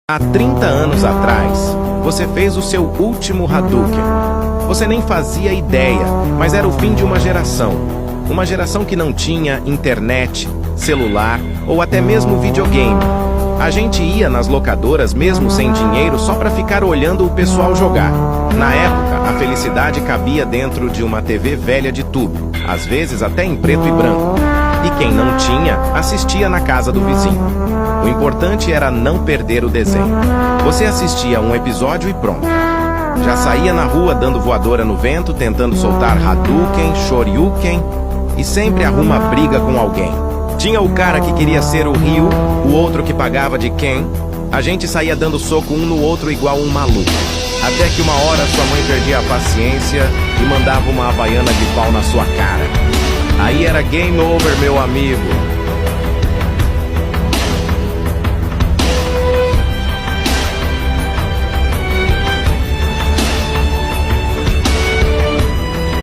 Há 30 anos atrás, você fez o seu último Hadouken. Você nem fazia ideia, mas era o fim de uma geração. Uma geração que não tinha internet, celular ou até mesmo videogame. A gente ia nas locadoras mesmo sem dinheiro só para ficar olhando o pessoal jogar. Na época, a felicidade cabia dentro de uma TV velha de tubo, às vezes até em preto e branco. E quem não tinha, assistia na casa do vizinho. O importante era não perder o desenho. Você assistia um episódio e pronto. Já saía na rua dando voadora no vento, tentando soltar Hadouken, Shoryuken e sempre arruma briga com alguém. Tinha o cara que queria ser o Ryu, o outro que pagava de Ken. A gente saía dando soco um no outro igual um maluco. Até que uma hora sua mãe perdia a paciência e mandava uma havaiana de pau na sua cara. Aí era game over, meu amigo.